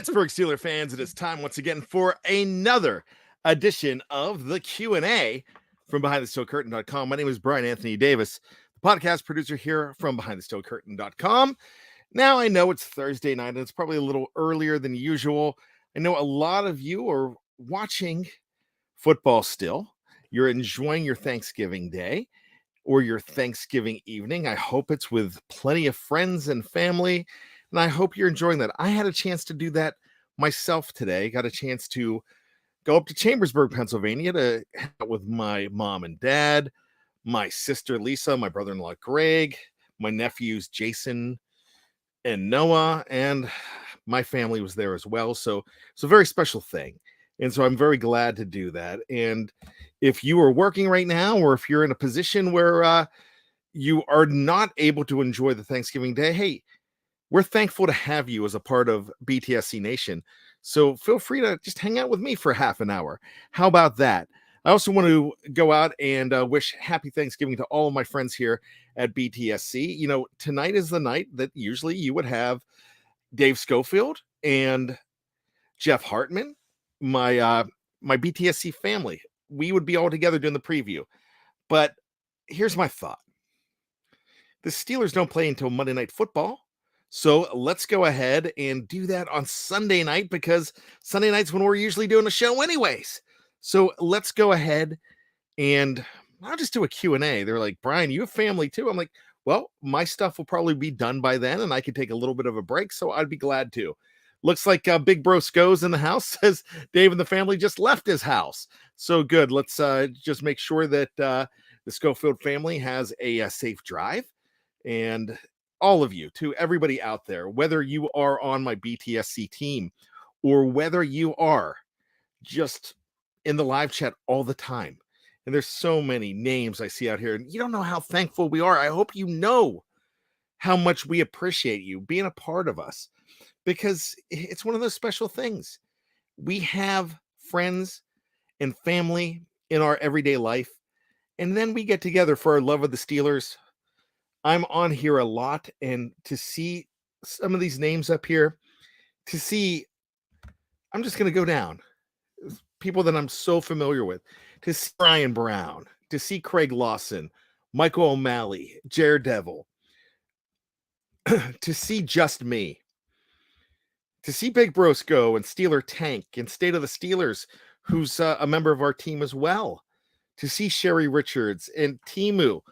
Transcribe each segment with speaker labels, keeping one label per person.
Speaker 1: Pittsburgh Steelers fans, it is time once again for another edition of the Q&A from BehindTheSteelCurtain.com. My name is Brian Anthony Davis, the podcast producer here from BehindTheSteelCurtain.com. Now, I know it's Thursday night, and it's probably a little earlier than usual. I know a lot of you are watching football still. You're enjoying your Thanksgiving day or your Thanksgiving evening. I hope it's with plenty of friends and family, and I hope you're enjoying that. I had a chance to do that myself today. Got a chance to go up to Chambersburg, Pennsylvania to hang out with my mom and dad, my sister Lisa, my brother-in-law Greg, my nephews Jason and Noah, and my family was there as well. So it's a very special thing. And so I'm very glad to do that. And if you are working right now, or if you're in a position where you are not able to enjoy the Thanksgiving day, hey, we're thankful to have you as a part of BTSC Nation. So feel free to just hang out with me for half an hour. How about that? I also want to go out and wish happy Thanksgiving to all of my friends here at BTSC. You know, tonight is the night that usually you would have Dave Schofield and Jeff Hartman, my BTSC family. We would be all together doing the preview. But here's my thought. The Steelers don't play until Monday Night Football. So let's go ahead and do that on Sunday night, because Sunday night's when we're usually doing a show anyways. So let's go ahead and I'll just do a Q&A. They're like, Brian, you have family too? I'm like, well, my stuff will probably be done by then, and I could take a little bit of a break, so I'd be glad to. Looks like Big Bro Sco's in the house. Says Dave and the family just left his house. So good. Let's just make sure that the Schofield family has a safe drive. And all of you, to everybody out there, whether you are on my BTSC team or whether you are just in the live chat all the time. And there's so many names I see out here, and you don't know how thankful we are. I hope you know how much we appreciate you being a part of us, because it's one of those special things. We have friends and family in our everyday life, and then we get together for our love of the Steelers. I'm on here a lot, and to see some of these names up here, I'm just going to go down. People that I'm so familiar with, to see Brian Brown, to see Craig Lawson, Michael O'Malley, Jared Devil, to see Just Me, to see Big Brosco and Steeler Tank and State of the Steelers, who's a member of our team as well, to see Sherry Richards and Timu,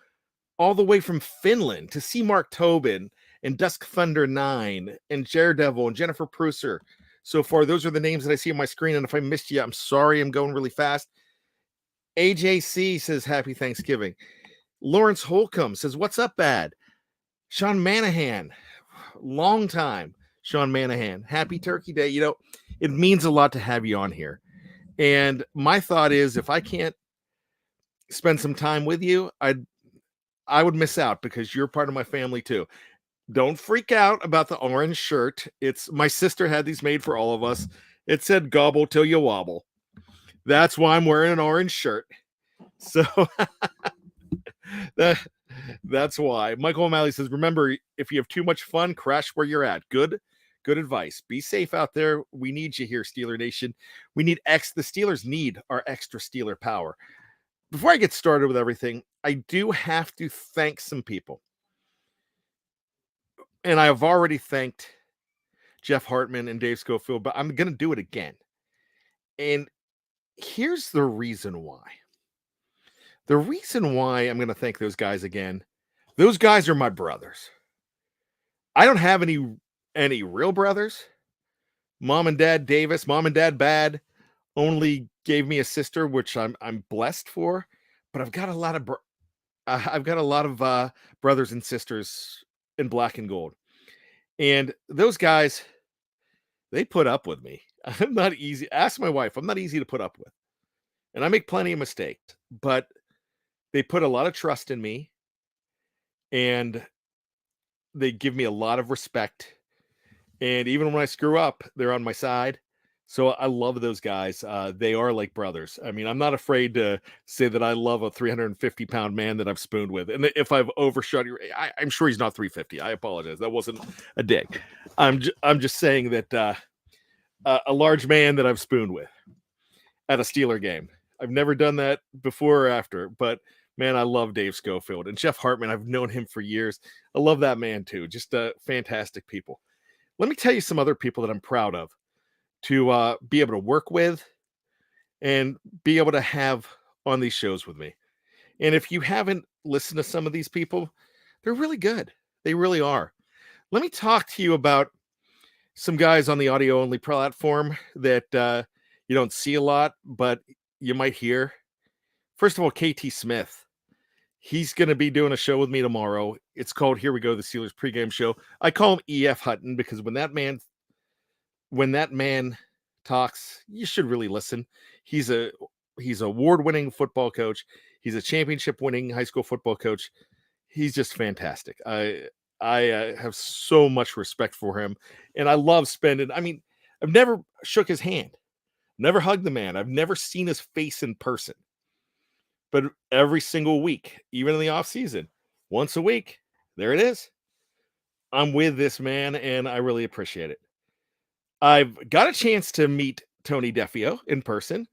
Speaker 1: all the way from Finland, to see Mark Tobin and Dusk Thunder 9 and Jared Devil and Jennifer Pruser. So far, those are the names that I see on my screen. And if I missed you, I'm sorry. I'm going really fast. AJC says, Happy Thanksgiving. Lawrence Holcomb says, what's up, Bad? Sean Manahan, long time. Sean Manahan, Happy Turkey Day. You know, it means a lot to have you on here. And my thought is, if I can't spend some time with you, I would miss out, because you're part of my family too. Don't freak out about the orange shirt. It's my sister had these made for all of us. It said gobble till you wobble. That's why I'm wearing an orange shirt. So that's why. Michael O'Malley says, remember, if you have too much fun, crash where you're at. Good advice. Be safe out there. We need you here, Steeler Nation. We need the Steelers need our extra Steeler power. Before I get started with everything, I do have to thank some people. And I have already thanked Jeff Hartman and Dave Schofield, but I'm going to do it again. And here's the reason why. The reason why I'm going to thank those guys again, those guys are my brothers. I don't have any real brothers. Mom and Dad Davis, Mom and Dad Bad only gave me a sister, which I'm blessed for, but I've got a lot of brothers and sisters in black and gold. And those guys, they put up with me. I'm not easy. Ask my wife. I'm not easy to put up with. And I make plenty of mistakes, but they put a lot of trust in me, and they give me a lot of respect. And even when I screw up, they're on my side. So I love those guys. They are like brothers. I mean, I'm not afraid to say that I love a 350-pound man that I've spooned with. And if I've overshot, I'm sure he's not 350. I apologize. That wasn't a dig. I'm just saying that a large man that I've spooned with at a Steeler game. I've never done that before or after, but man, I love Dave Schofield and Jeff Hartman. I've known him for years. I love that man too. Just fantastic people. Let me tell you some other people that I'm proud of to be able to work with and be able to have on these shows with me. And if you haven't listened to some of these people, they're really good. They really are. Let me talk to you about some guys on the audio only platform that you don't see a lot, but you might hear. First of all, KT Smith. He's going to be doing a show with me tomorrow. It's called Here We Go, the Steelers pregame show. I call him EF Hutton because when that man talks, you should really listen. He's award-winning football coach. He's a championship-winning high school football coach. He's just fantastic. I have so much respect for him, and I love spending. I mean, I've never shook his hand, never hugged the man. I've never seen his face in person, but every single week, even in the off season, once a week, there it is. I'm with this man, and I really appreciate it. I've got a chance to meet Tony Defio in person,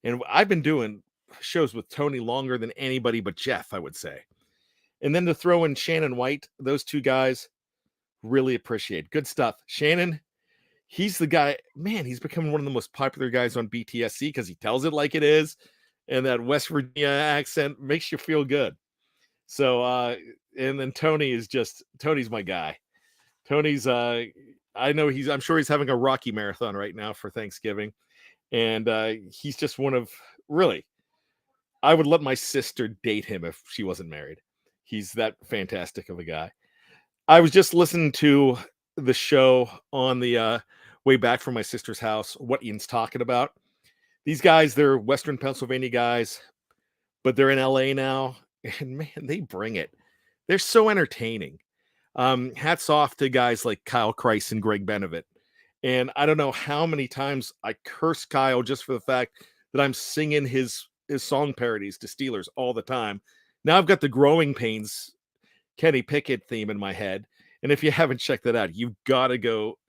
Speaker 1: and I've been doing shows with Tony longer than anybody but Jeff, I would say. And then to throw in Shannon White, those two guys, really appreciate. Good stuff. Shannon, he's the guy, man, he's becoming one of the most popular guys on BTSC because he tells it like it is. And that West Virginia accent makes you feel good. So, and then Tony's my guy. Tony's, I'm sure he's having a Rocky marathon right now for Thanksgiving. And he's just really, I would let my sister date him if she wasn't married. He's that fantastic of a guy. I was just listening to the show on the way back from my sister's house, what Ian's talking about. These guys, they're Western Pennsylvania guys, but they're in LA now. And man, they bring it. They're so entertaining. Hats off to guys like Kyle Kreis and Greg Benovit. And I don't know how many times I curse Kyle just for the fact that I'm singing his song parodies to Steelers all the time. Now I've got the Growing Pains Kenny Pickett theme in my head. And if you haven't checked that out, you've got to go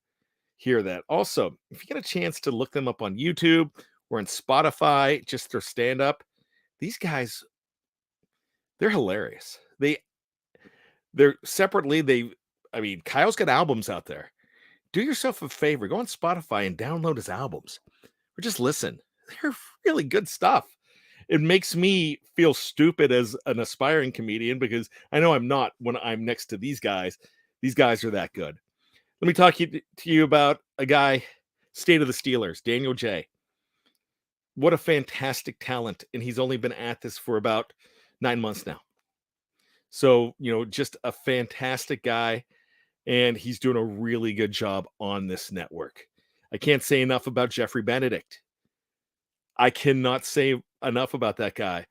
Speaker 1: hear that. Also, if you get a chance to look them up on YouTube or on Spotify, just their stand-up, these guys, they're hilarious. They're separately, Kyle's got albums out there. Do yourself a favor, go on Spotify and download his albums. Or just listen. They're really good stuff. It makes me feel stupid as an aspiring comedian because I know I'm not when I'm next to these guys. These guys are that good. Let me talk to you about a guy, State of the Steelers, Daniel J. What a fantastic talent. And he's only been at this for about 9 months now. So, just a fantastic guy. And he's doing a really good job on this network. I can't say enough about Jeffrey Benedict. I cannot say enough about that guy.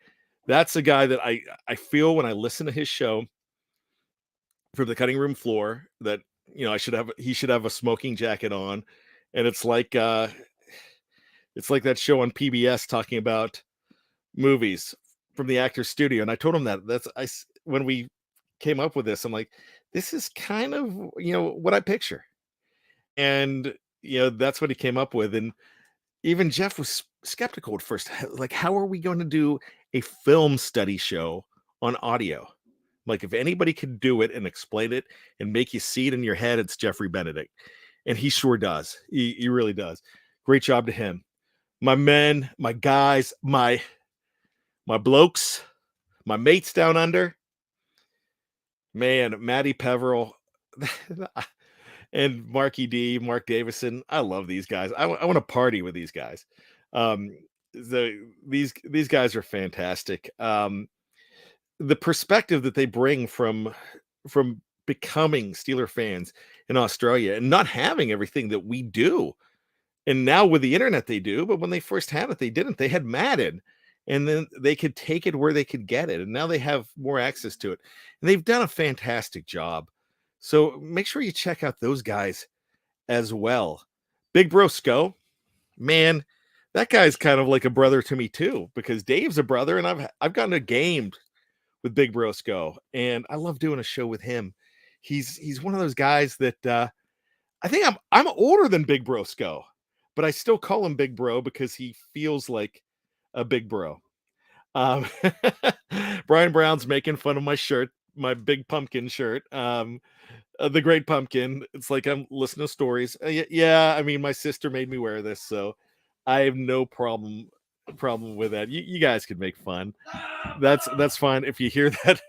Speaker 1: That's a guy that I feel when I listen to his show from the cutting room floor that, he should have a smoking jacket on. And it's like that show on PBS talking about movies from the Actors Studio. And I told him when we came up with this, I'm like, this is kind of, what I picture. And, that's what he came up with. And even Jeff was skeptical at first. Like, how are we going to do a film study show on audio? Like, if anybody could do it and explain it and make you see it in your head, it's Jeffrey Benedict. And he sure does. He really does. Great job to him. My men, my guys, my blokes, my mates down under. Man, Matty Peverell and Marky D, Mark Davison. I love these guys. I want to party with these guys. These guys are fantastic. The perspective that they bring from becoming Steeler fans in Australia and not having everything that we do. And now with the internet they do, but when they first had it, they didn't. They had Madden. And then they could take it where they could get it. And now they have more access to it. And they've done a fantastic job. So make sure you check out those guys as well. Big Bro Sco, man, that guy's kind of like a brother to me too, because Dave's a brother and I've gotten a game with Big Bro Sco. And I love doing a show with him. He's one of those guys that I think I'm older than Big Bro Sco. but I still call him Big Bro because he feels like a big bro. Um, Brian Brown's making fun of my shirt, my big pumpkin shirt. The Great Pumpkin. It's like I'm listening to stories. Yeah, I mean, my sister made me wear this, so I have no problem with that. You guys could make fun. That's fine. If you hear that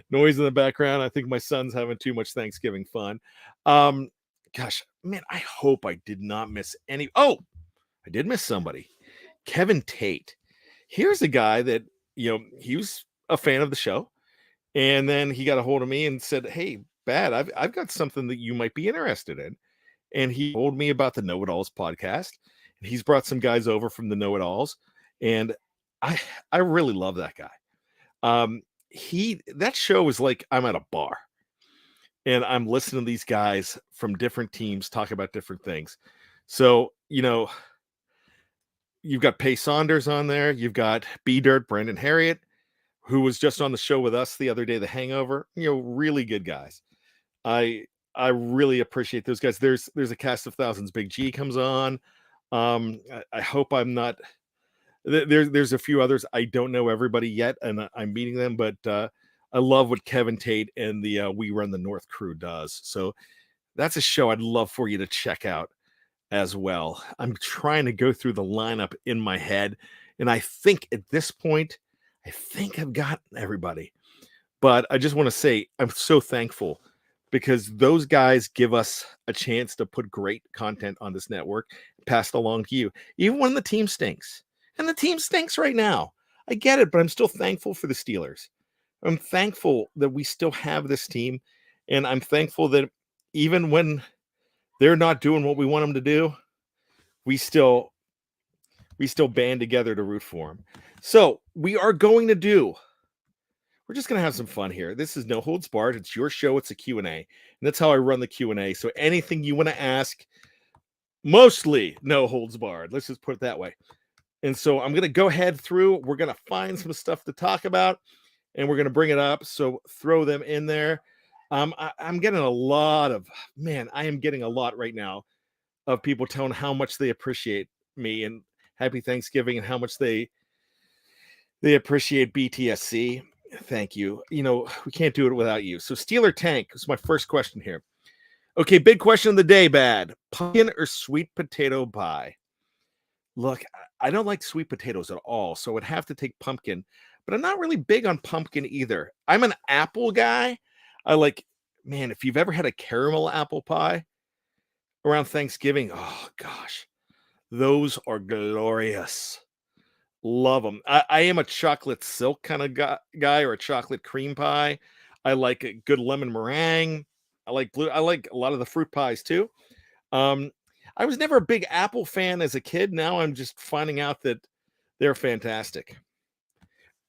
Speaker 1: noise in the background, I think my son's having too much Thanksgiving fun. Um, Gosh, man, I hope I did not miss any. Oh, I did miss somebody. Kevin Tate. Here's a guy that, he was a fan of the show. And then he got a hold of me and said, "Hey, Bad, I've got something that you might be interested in." And he told me about the Know It Alls podcast. And he's brought some guys over from the Know It Alls. And I really love that guy. That show is like I'm at a bar and I'm listening to these guys from different teams talk about different things. So, you've got Pay Saunders on there, you've got B Dirt, Brandon Harriet, who was just on the show with us the other day, The Hangover. Really good guys. I really appreciate those guys. There's a cast of thousands. Big G comes on. I hope I'm not. There's a few others. I don't know everybody yet, and I'm meeting them. But I love what Kevin Tate and the We Run the North crew does. So that's a show I'd love for you to check out as well. I'm trying to go through the lineup in my head, and I think at this point, I've got everybody. But I just want to say I'm so thankful because those guys give us a chance to put great content on this network, pass it along to you, even when the team stinks. And the team stinks right now. I get it, but I'm still thankful for the Steelers. I'm thankful that we still have this team. And I'm thankful that even when they're not doing what we want them to do, we still band together to root for them. So we're just going to have some fun here. This is No Holds Barred. It's your show. It's a Q&A. And that's how I run the Q&A. So anything you want to ask, mostly no holds barred. Let's just put it that way. And so I'm going to go ahead through. We're going to find some stuff to talk about, and we're going to bring it up. So throw them in there. I'm getting a lot right now of people telling how much they appreciate me and happy Thanksgiving and how much they appreciate BTSC. Thank you. We can't do it without you. So Steeler Tank is my first question here. Okay, big question of the day, Bad. Pumpkin or sweet potato pie? Look, I don't like sweet potatoes at all, so I would have to take pumpkin, but I'm not really big on pumpkin either. I'm an apple guy. If you've ever had a caramel apple pie around Thanksgiving, oh gosh, those are glorious. Love them. I am a chocolate silk kind of guy or a chocolate cream pie. I like a good lemon meringue. I like a lot of the fruit pies too. I was never a big apple fan as a kid. Now I'm just finding out that they're fantastic.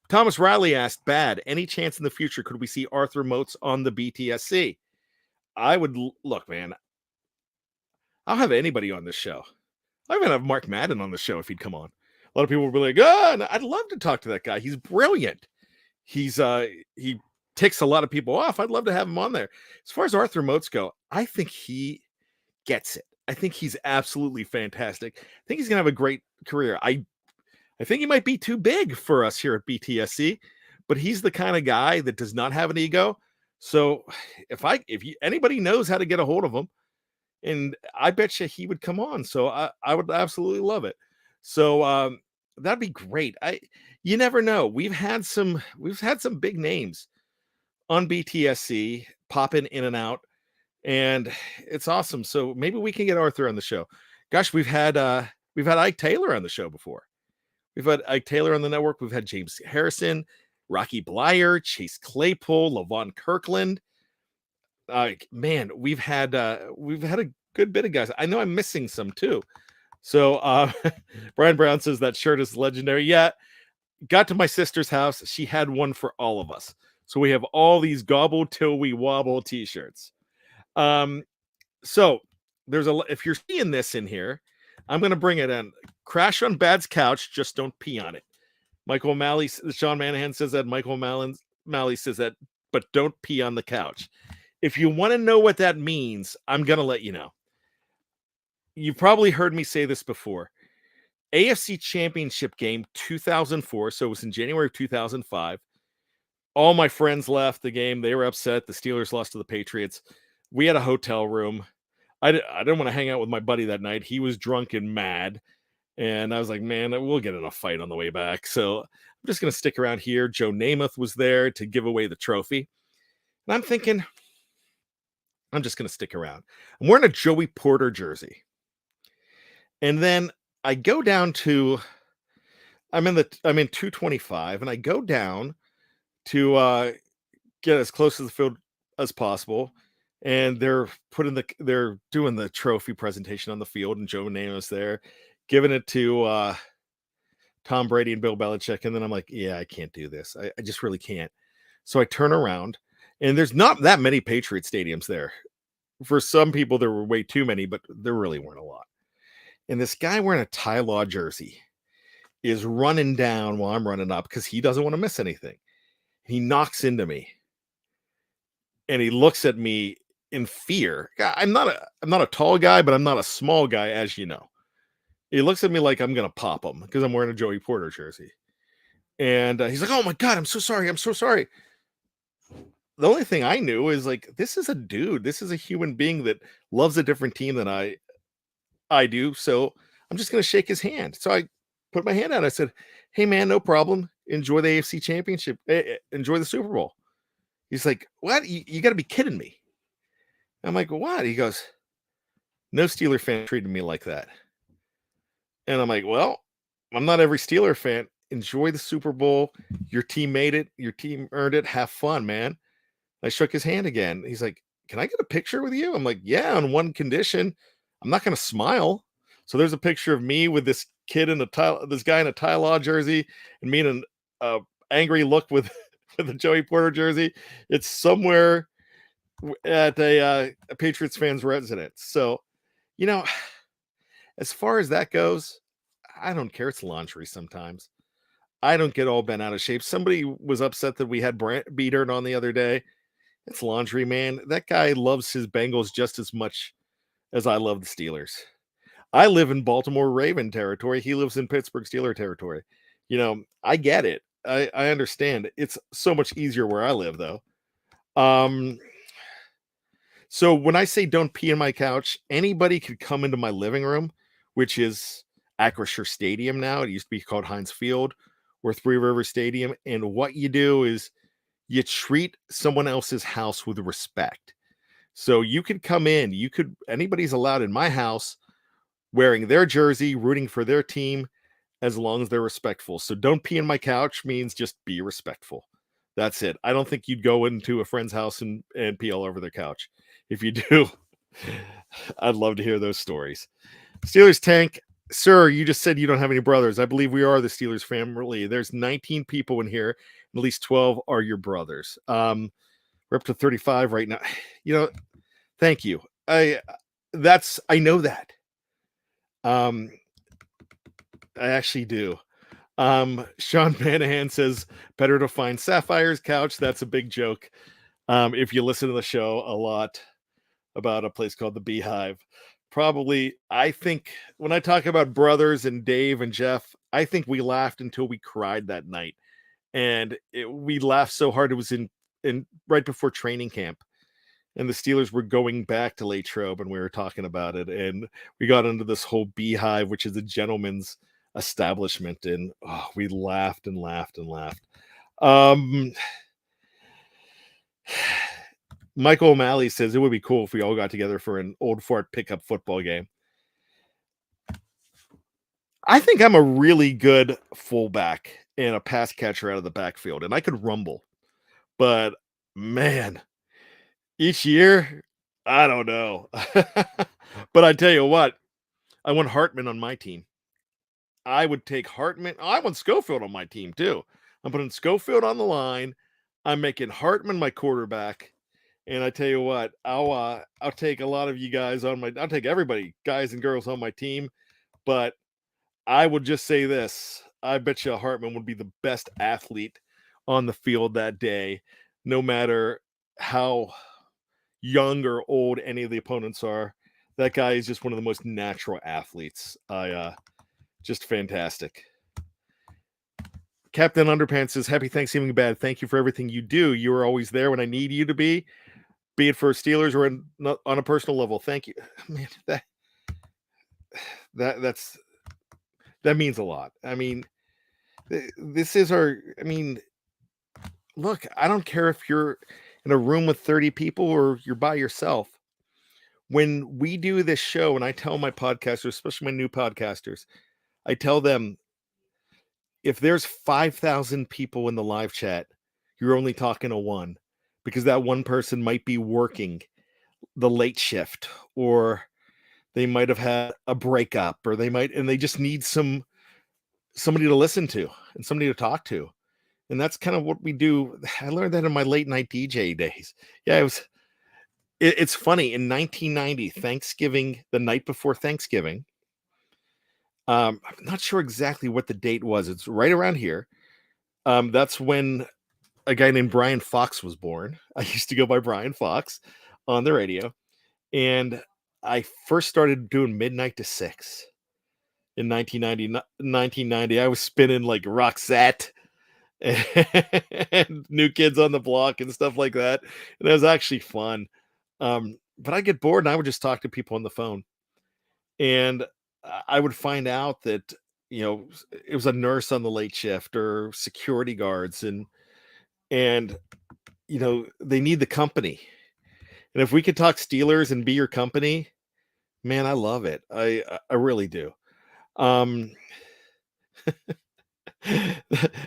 Speaker 1: Thomas Riley asked, Bad, any chance in the future could we see Arthur Moats on the BTSC? I would look, man. I'll have anybody on this show. I even have Mark Madden on the show if he'd come on. A lot of people will be like, "Oh, I'd love to talk to that guy. He's brilliant. He ticks a lot of people off. I'd love to have him on there." As far as Arthur Moats go, I think he gets it. I think he's absolutely fantastic. I think he's gonna have a great career. I think he might be too big for us here at BTSC, but he's the kind of guy that does not have an ego. So if anybody knows how to get a hold of him, and I bet you he would come on. So I would absolutely love it. So that'd be great. You never know. We've had some big names on BTSC popping in and out, and it's awesome. So maybe we can get Arthur on the show. Gosh, we've had Ike Taylor on the show before. We've had Ike Taylor on the network. We've had James Harrison, Rocky Blyer, Chase Claypool, Levon Kirkland. We've had a good bit of guys. I know I'm missing some too. So Brian Brown says that shirt is legendary. Yeah, got to my sister's house. She had one for all of us. So we have all these gobble till we wobble t-shirts. So if you're seeing this in here, I'm going to bring it in. Crash on Bad's couch. Just don't pee on it. Michael O'Malley, Sean Manahan says that. Michael O'Malley says that, but don't pee on the couch. If you want to know what that means, I'm going to let you know. You've probably heard me say this before. AFC Championship game 2004, so it was in January of 2005. All my friends left the game. They were upset. The Steelers lost to the Patriots. We had a hotel room. I didn't want to hang out with my buddy that night. He was drunk and mad. And I was like, man, we'll get in a fight on the way back. So I'm just going to stick around here. Joe Namath was there to give away the trophy. And I'm thinking, I'm just going to stick around. I'm wearing a Joey Porter jersey. And then I go down to, I'm in 225, and I go down to get as close to the field as possible. And they're doing the trophy presentation on the field, and Joe Namath's there, giving it to Tom Brady and Bill Belichick. And then I'm like, yeah, I can't do this. I just really can't. So I turn around, and there's not that many Patriot stadiums there. For some people, there were way too many, but there really weren't a lot. And this guy wearing a Ty Law jersey is running down while I'm running up because he doesn't want to miss anything. He knocks into me, and he looks at me in fear. I'm not a tall guy, but I'm not a small guy, as you know. He looks at me like I'm gonna pop him because I'm wearing a Joey Porter jersey. And he's like, "Oh my God, I'm so sorry. I'm so sorry." The only thing I knew is like, this is a dude. This is a human being that loves a different team than I do. So I'm just gonna shake his hand. So I put my hand out. I said, "Hey man, no problem. Enjoy the AFC Championship. Enjoy the Super Bowl." He's like, "What? You got to be kidding me." I'm like, "What?" He goes, "No Steeler fan treated me like that." And I'm like, "Well, I'm not every Steeler fan. Enjoy the Super Bowl. Your team made it. Your team earned it. Have fun, man." I shook his hand again. He's like, "Can I get a picture with you?" I'm like, "Yeah, on one condition. I'm not going to smile." So there's a picture of me with this kid in this guy in a Ty Law jersey, and me in an angry look with with a Joey Porter jersey. It's somewhere at a Patriots fan's residence. So, you know, as far as that goes, I don't care. It's laundry sometimes. I don't get all bent out of shape. Somebody was upset that we had Brant Beatert on the other day. It's laundry, man. That guy loves his Bengals just as much as I love the Steelers. I live in Baltimore Raven territory. He lives in Pittsburgh Steeler territory. I get it. I understand. It's so much easier where I live, though. So when I say don't pee in my couch, anybody could come into my living room, which is Acrisure Stadium now. It used to be called Heinz Field or Three River Stadium. And what you do is you treat someone else's house with respect. So you could come in, anybody's allowed in my house wearing their jersey, rooting for their team, as long as they're respectful. So don't pee in my couch means just be respectful. That's it. I don't think you'd go into a friend's house and pee all over their couch. If you do, I'd love to hear those stories. Steelers Tank, sir, you just said you don't have any brothers. I believe we are the Steelers family. There's 19 people in here. At least 12 are your brothers. We're up to 35 right now. Thank you. I know that. I actually do. Sean Manahan says better to find Sapphire's couch. That's a big joke. If you listen to the show a lot about a place called the Beehive, probably, I think when I talk about brothers and Dave and Jeff, I think we laughed until we cried that night. And we laughed so hard. It was in right before training camp. And the Steelers were going back to Latrobe, and we were talking about it. And we got into this whole Beehive, which is a gentleman's establishment. And we laughed and laughed and laughed. Michael O'Malley says it would be cool if we all got together for an old fart pickup football game. I think I'm a really good fullback and a pass catcher out of the backfield, and I could rumble. But man, each year, I don't know. But I tell you what, I want Hartman on my team. I would take Hartman. I want Schofield on my team too. I'm putting Schofield on the line. I'm making Hartman my quarterback. And I tell you what, I'll take a lot of you guys I'll take everybody, guys and girls on my team. But I would just say this. I bet you Hartman would be the best athlete on the field that day, no matter how young or old any of the opponents are. That guy is just one of the most natural athletes. Just fantastic. Captain Underpants says, "Happy Thanksgiving, Bad. Thank you for everything you do. You are always there when I need you to be it for Steelers or on a personal level. Thank you, man. That's that means a lot. I mean, this is our. I mean, look, I don't care if you're in a room with 30 people or you're by yourself. When we do this show, and I tell my podcasters, especially my new podcasters, I tell them if there's 5,000 people in the live chat, you're only talking to one because that one person might be working the late shift, or they might have had a breakup, or they just need somebody to listen to and somebody to talk to. And that's kind of what we do. I learned that in my late night DJ days. Yeah, it's funny. In 1990, Thanksgiving, the night before Thanksgiving, I'm not sure exactly what the date was. It's right around here. That's when a guy named Brian Fox was born. I used to go by Brian Fox on the radio. And I first started doing midnight to 6 in 1990. I was spinning like Roxette and New Kids on the Block and stuff like that. And it was actually fun. But I get bored and I would just talk to people on the phone. And I would find out that, it was a nurse on the late shift or security guards, and they need the company. And if we could talk Steelers and be your company, man, I love it. I really do. Well,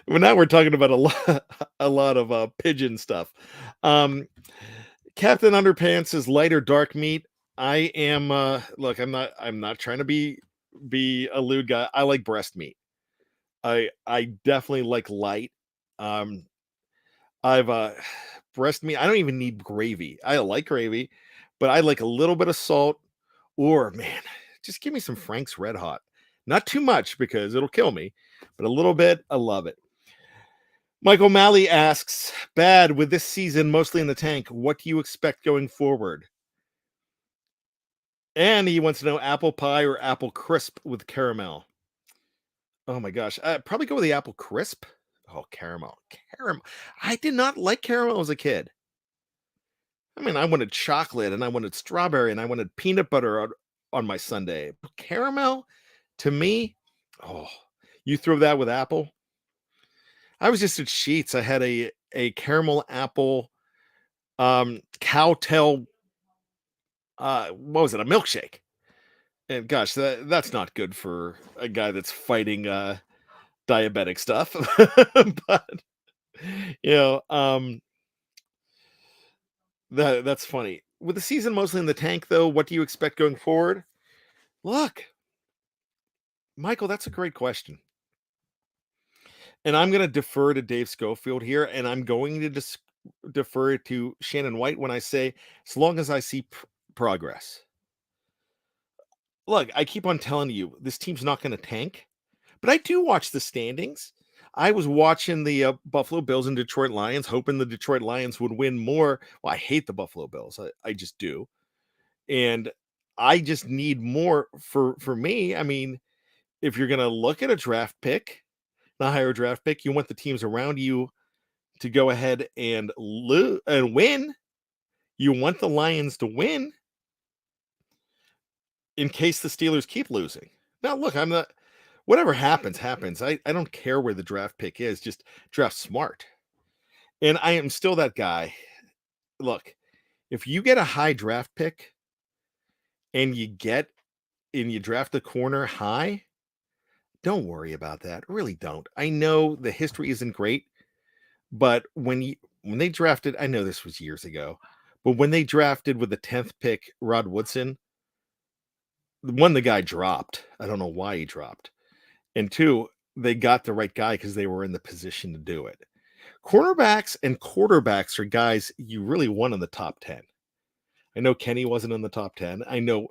Speaker 1: now we're talking about a lot of pigeon stuff. Captain Underpants is light or dark meat. I am look, I'm not trying to be a lewd guy. I like breast meat. I definitely like light. I've breast meat. I don't even need gravy. I like gravy, but I like a little bit of salt, or man, just give me some Frank's Red Hot. Not too much because it'll kill me, but a little bit. I love it. Michael Malley asks, Bad, with this season mostly in the tank, what do you expect going forward? And he wants to know apple pie or apple crisp with caramel. Oh my gosh. Probably go with the apple crisp. Oh, caramel. I did not like caramel as a kid. I mean, I wanted chocolate and I wanted strawberry and I wanted peanut butter on my sundae. Caramel, to me, oh, you throw that with apple. I was just at Sheets. I had a caramel apple cowtail, what was it? A milkshake. And gosh, that's not good for a guy that's fighting diabetic stuff. But that's funny. With the season mostly in the tank, though, what do you expect going forward? Look, Michael, that's a great question. And I'm going to defer to Dave Schofield here, and I'm going to defer to Shannon White when I say, as long as I see progress. Look, I keep on telling you, this team's not going to tank, but I do watch the standings. I was watching the Buffalo Bills and Detroit Lions, hoping the Detroit Lions would win more. Well, I hate the Buffalo Bills. I just do. And I just need more for me. I mean, if you're going to look at a draft pick, a higher draft pick, you want the teams around you to go ahead and win. You want the Lions to win in case the Steelers keep losing. Now, look, I'm not. Whatever happens. I don't care where the draft pick is. Just draft smart. And I am still that guy. Look, if you get a high draft pick and you draft the corner high, don't worry about that. Really don't. I know the history isn't great, but when they drafted, I know this was years ago, but when they drafted with the 10th pick, Rod Woodson, the guy dropped. I don't know why he dropped. And two, they got the right guy because they were in the position to do it. Cornerbacks and quarterbacks are guys you really want in the top 10. I know Kenny wasn't in the top 10. I know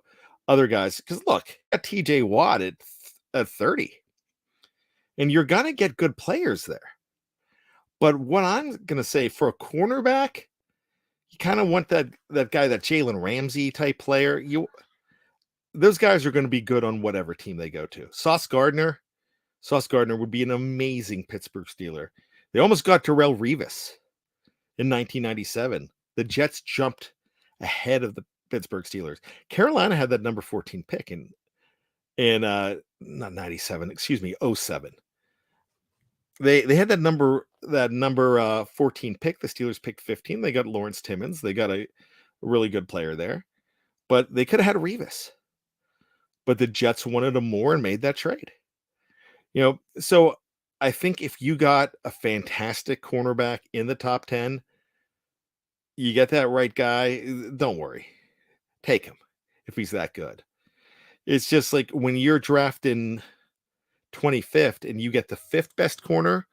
Speaker 1: other guys, because look, at TJ Watt at 30. And you're going to get good players there. But what I'm going to say, for a cornerback, you kind of want that guy, that Jalen Ramsey type player. those guys are going to be good on whatever team they go to. Sauce Gardner would be an amazing Pittsburgh Steeler. They almost got Darrelle Revis in 1997. The Jets jumped ahead of the Pittsburgh Steelers. Carolina had that number 14 pick in not 97, excuse me, 07. They had that number 14 pick. The Steelers picked 15. They got Lawrence Timmons. They got a really good player there. But they could have had Revis. But the Jets wanted him more and made that trade. So I think if you got a fantastic cornerback in the top 10, you get that right guy, don't worry. Take him if he's that good. It's just like when you're drafting 25th and you get the 5th best corner,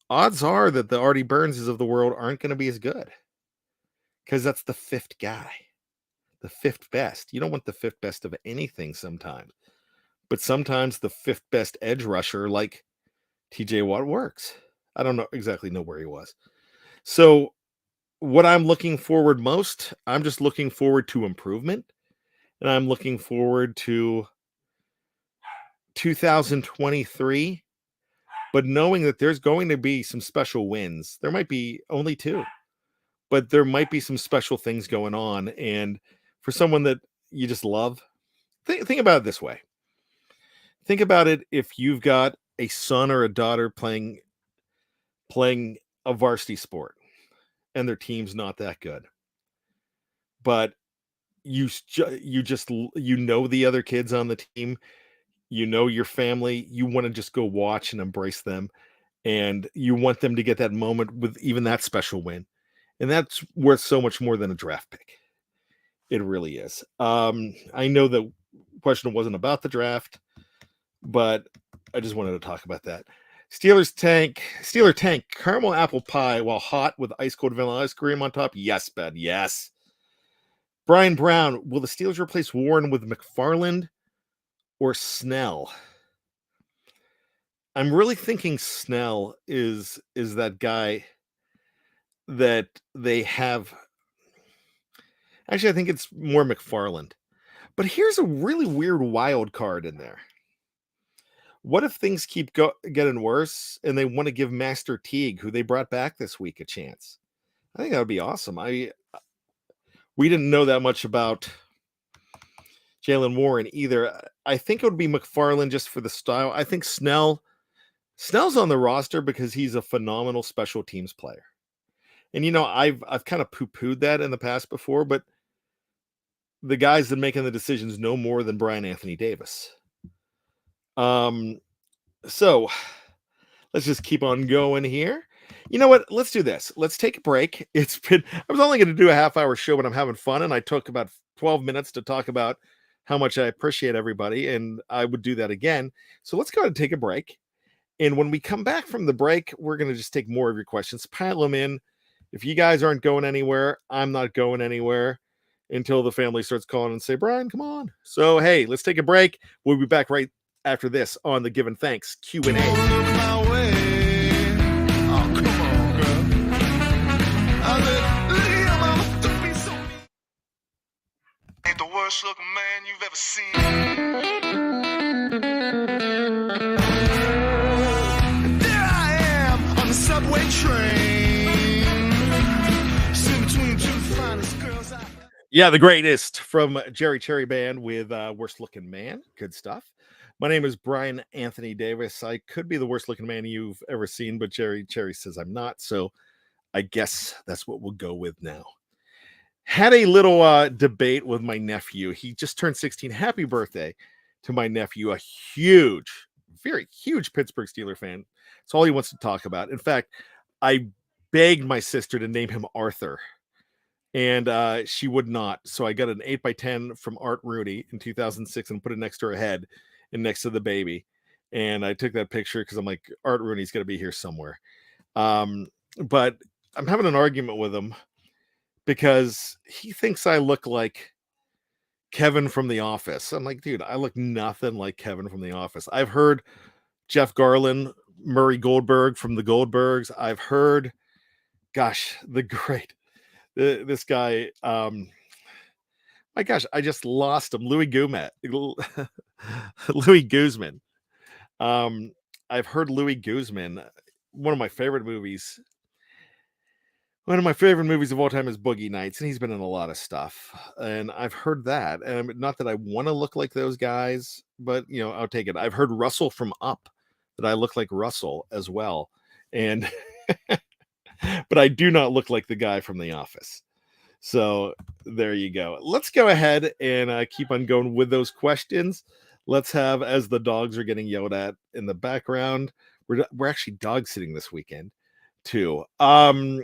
Speaker 1: odds are that the Artie Burnses of the world aren't going to be as good because that's the 5th guy, the 5th best. You don't want the 5th best of anything sometimes, but sometimes the 5th best edge rusher like TJ Watt works. I don't exactly know where he was. So what I'm looking forward most, I'm just looking forward to improvement, and I'm looking forward to 2023, but knowing that there's going to be some special wins. There might be only 2, but there might be some special things going on. And for someone that you just love, think about it this way. Think about it if you've got a son or a daughter playing a varsity sport and their team's not that good, but you know the other kids on the team, your family, you want to just go watch and embrace them, and you want them to get that moment with even that special win, and that's worth so much more than a draft pick. It really is. I know the question wasn't about the draft, but I just wanted to talk about that. Steeler tank caramel apple pie while hot with ice cold vanilla ice cream on top. Yes, Ben. Yes. Brian Brown, will the Steelers replace Warren with McFarland or Snell? I'm really thinking Snell is that guy that they have. Actually, I think it's more McFarland. But here's a really weird wild card in there. What if things keep getting worse and they want to give Master Teague, who they brought back this week, a chance? I think that would be awesome. We didn't know that much about Jalen Warren either. I think it would be McFarland just for the style. I think Snell's on the roster because he's a phenomenal special teams player. And I've kind of poo-pooed that in the past before, but the guys that making the decisions know more than Brian Anthony Davis. So let's just keep on going here. You know what? Let's do this. Let's take a break. I was only going to do a half-hour show, but I'm having fun, and I took about 12 minutes to talk about how much I appreciate everybody, and I would do that again. So let's go ahead and take a break. And when we come back from the break, we're going to just take more of your questions, pile them in. If you guys aren't going anywhere, I'm not going anywhere until the family starts calling and say, Brian, come on. So, hey, let's take a break. We'll be back right after this on the Given Thanks Q&A. Ain't the worst looking man you've ever seen. There I am on the subway train, sitting between 2 finest girls. Yeah, the greatest from Jerry Cherry Band with Worst Looking Man. Good stuff. My name is Brian Anthony Davis. I could be the worst looking man you've ever seen, but Jerry says I'm not. So I guess that's what we'll go with now. Had a little debate with my nephew. He just turned 16. Happy birthday to my nephew, a very huge Pittsburgh Steelers fan. That's all he wants to talk about. In fact, I begged my sister to name him Arthur, and she would not. So I got an 8x10 from Art Rooney in 2006 and put it next to her head and next to the baby. And I took that picture because I'm like, Art Rooney's going to be here somewhere. But I'm having an argument with him because he thinks I look like Kevin from The Office. I'm like, dude, I look nothing like Kevin from The Office. I've heard Jeff Garlin, Murray Goldberg from the Goldbergs. I've heard, this guy, my My gosh, I just lost him. Louis Guzman. Louis Guzman. Um, I've heard Louis Guzman. One of my favorite movies. One of my favorite movies of all time is Boogie Nights, and he's been in a lot of stuff. And I've heard that. And not that I want to look like those guys, but I'll take it. I've heard Russell from Up that I look like Russell as well. And but I do not look like the guy from The Office. So there you go. Let's go ahead and keep on going with those questions. Let's have, as the dogs are getting yelled at in the background, we're actually dog sitting this weekend too.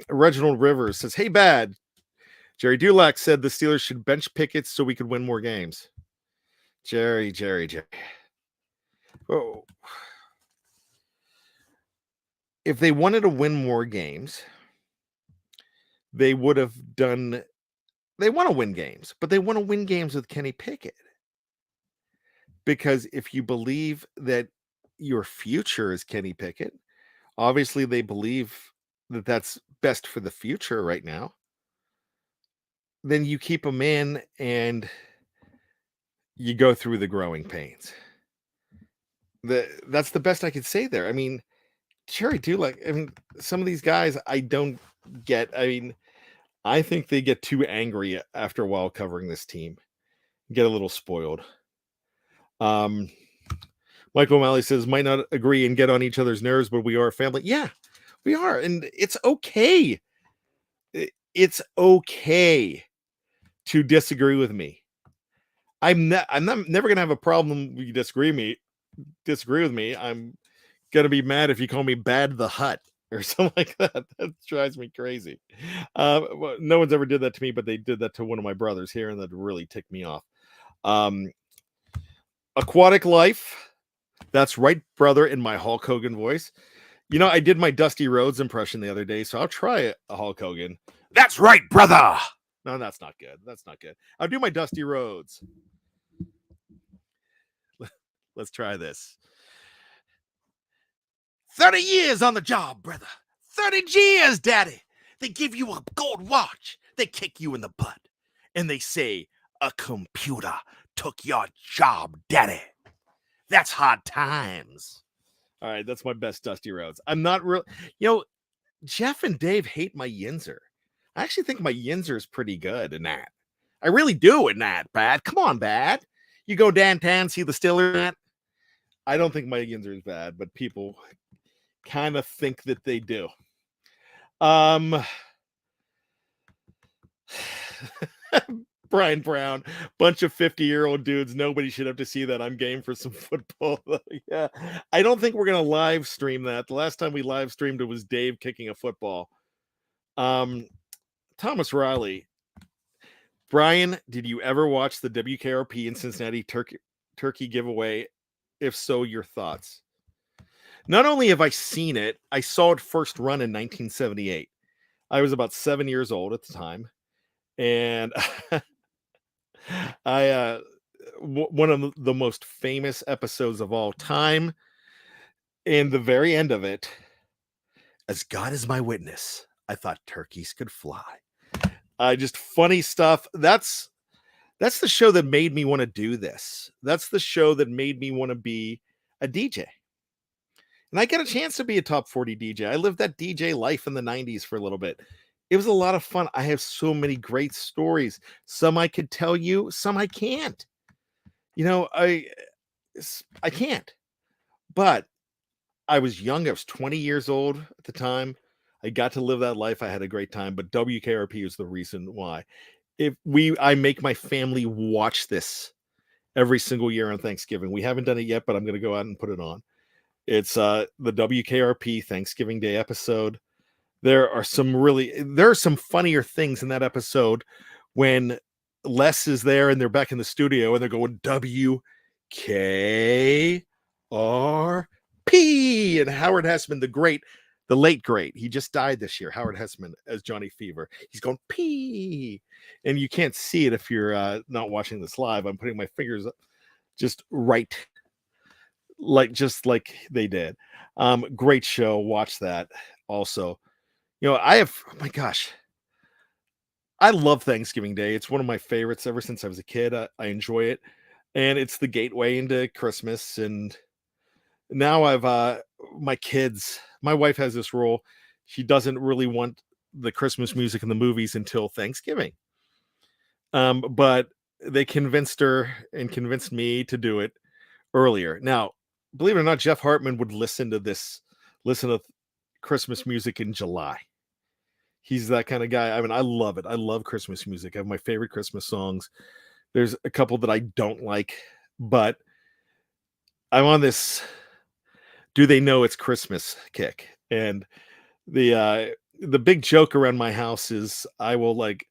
Speaker 1: Reginald Rivers says, "Hey, bad." Jerry Dulac said the Steelers should bench Pickett so we could win more games. Jerry. Oh, if they wanted to win more games, they would have done. They want to win games, but they want to win games with Kenny Pickett. Because if you believe that your future is Kenny Pickett, obviously they believe that that's best for the future right now, then you keep him in and you go through the growing pains. That's the best I could say there. I mean, Jerry Dulac, some of these guys I don't get. I think they get too angry after a while covering this team, get a little spoiled. Michael O'Malley says, might not agree and get on each other's nerves, but we are a family. Yeah, we are. And it's okay. It's okay to disagree with me. I'm never going to have a problem if you disagree with me. I'm going to be mad if you call me Bad the Hut or something like that. That drives me crazy. Well, no one's ever did that to me, but they did that to one of my brothers here, and that really ticked me off. Aquatic Life. That's right, brother, in my Hulk Hogan voice. I did my Dusty Rhodes impression the other day, so I'll try a Hulk Hogan. That's right, brother. No, that's not good. That's not good. I'll do my Dusty Rhodes. Let's try this. 30 years on the job, brother. 30 years, daddy. They give you a gold watch. They kick you in the butt. And they say, a computer took your job, daddy. That's hard times. All right, that's my best Dusty Rhodes. I'm not real. Jeff and Dave hate my Yinzer. I actually think my Yinzer is pretty good in that. I really do in that, Bad. Come on, Bad. You go downtown, see the Steelers. I don't think my Yinzer is bad, but people kind of think that they do. Brian Brown, bunch of 50-year-old dudes. Nobody should have to see that. I'm game for some football. Yeah, I don't think we're gonna live stream that. The last time we live streamed it was Dave kicking a football. Thomas Riley, Brian, did you ever watch the WKRP in Cincinnati turkey giveaway? If so, your thoughts. Not only have I seen it, I saw it first run in 1978. I was about 7 years old at the time, and one of the most famous episodes of all time, and the very end of it, as God is my witness, I thought turkeys could fly. Just funny stuff. That's the show that made me want to do this. That's the show that made me want to be a DJ. And I got a chance to be a top 40 DJ. I lived that DJ life in the 90s for a little bit. It was a lot of fun. I have so many great stories. Some I could tell you, some I can't. I can't. But I was young. I was 20 years old at the time. I got to live that life. I had a great time. But WKRP is the reason why. I make my family watch this every single year on Thanksgiving. We haven't done it yet, but I'm going to go out and put it on. It's the WKRP Thanksgiving Day episode. There are some funnier things in that episode when Les is there and they're back in the studio and they're going WKRP, and Howard Hessman, the late great, he just died this year, Howard Hessman as Johnny Fever. He's going P, and you can't see it if you're not watching this live. I'm putting my fingers up just right, just like they did. Great show. Watch that also. Oh my gosh, I love Thanksgiving Day. It's one of my favorites ever since I was a kid. I enjoy it, and it's the gateway into Christmas. And now I've my kids. My wife has this rule. She doesn't really want the Christmas music in the movies until Thanksgiving. But they convinced her and convinced me to do it earlier. Now, believe it or not, Jeff Hartman would listen to Christmas music in July. He's that kind of guy. I mean, I love it. I love Christmas music. I have my favorite Christmas songs. There's a couple that I don't like, but I'm on this do they know it's Christmas kick. And the big joke around my house is I will like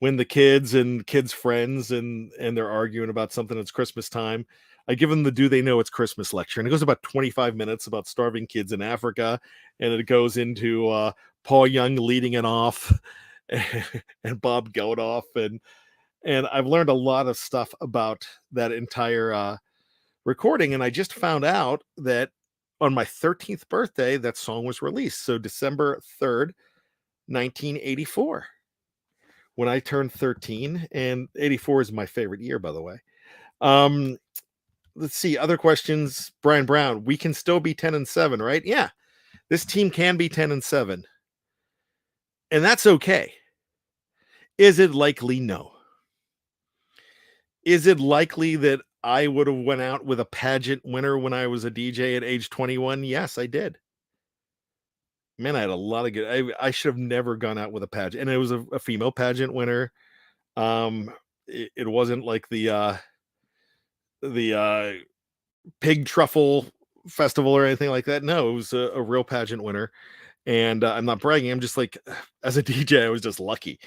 Speaker 1: when the kids and kids friends and they're arguing about something that's Christmas time, I give them the do they know it's Christmas lecture, and it goes about 25 minutes about starving kids in Africa, and it goes into Paul Young leading it off and Bob Geldof, and I've learned a lot of stuff about that entire recording, and I just found out that on my 13th birthday that song was released. So December 3rd, 1984, when I turned 13, and 84 is my favorite year, by the way. Let's see, other questions. Brian Brown, we can still be 10-7, right? Yeah, this team can be 10-7, and that's okay. Is it likely? No. Is it likely that I would have went out with a pageant winner when I was a DJ at age 21? Yes, I did. Man, I had a lot of good. I should have never gone out with a pageant, and it was a female pageant winner. It wasn't like the pig truffle festival or anything like that. No, it was a real pageant winner, and I'm not bragging. I'm just like, as a DJ, I was just lucky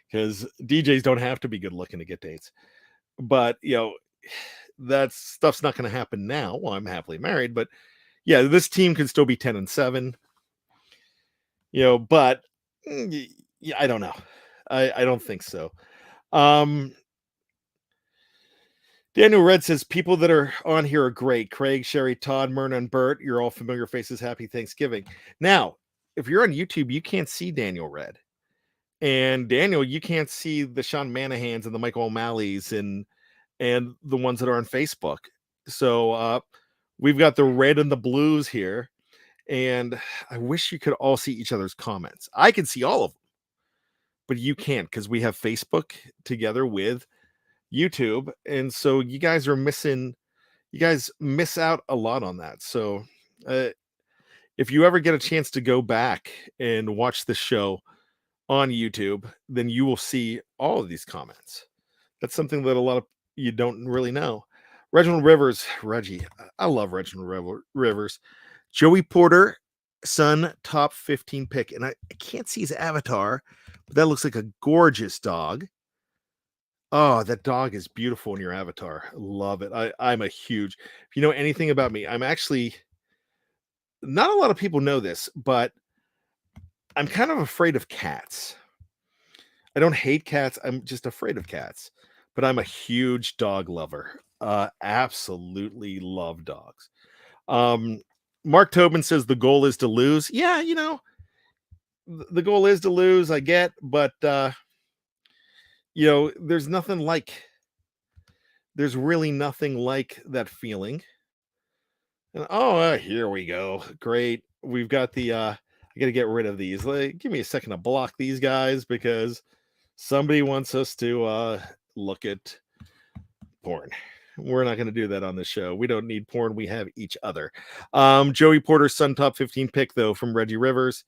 Speaker 1: because DJs don't have to be good looking to get dates. But that stuff's not going to happen now. Well, I'm happily married, but yeah, this team can still be 10-7. But yeah, I don't know. I don't think so. Daniel Red says people that are on here are great. Craig, Sherry, Todd, Myrna, and Bert. You're all familiar faces. Happy Thanksgiving. Now, if you're on YouTube, you can't see Daniel Red. And Daniel, you can't see the Sean Manahans and the Michael O'Malley's and the ones that are on Facebook. So we've got the red and the blues here. And I wish you could all see each other's comments. I can see all of them, but you can't because we have Facebook together with YouTube. And so you guys miss out a lot on that. So if you ever get a chance to go back and watch the show on YouTube, then you will see all of these comments. That's something that a lot of you don't really know. Reginald Rivers, Reggie, I love Reginald Rivers. Joey Porter, son, top 15 pick. And I can't see his avatar, but that looks like a gorgeous dog. Oh, that dog is beautiful in your avatar. I love it. I'm a huge, if you know anything about me, I'm actually, not a lot of people know this, but I'm kind of afraid of cats. I don't hate cats. I'm just afraid of cats, but I'm a huge dog lover. Absolutely love dogs. Mark Tobin says the goal is to lose. Yeah, the goal is to lose, I get, but there's really nothing like that feeling. And here we go. Great. We've got I gotta get rid of these. Give me a second to block these guys because somebody wants us to look at porn. We're not going to do that on this show. We don't need porn. We have each other. Joey Porter's son top 15 pick, though, from Reggie Rivers.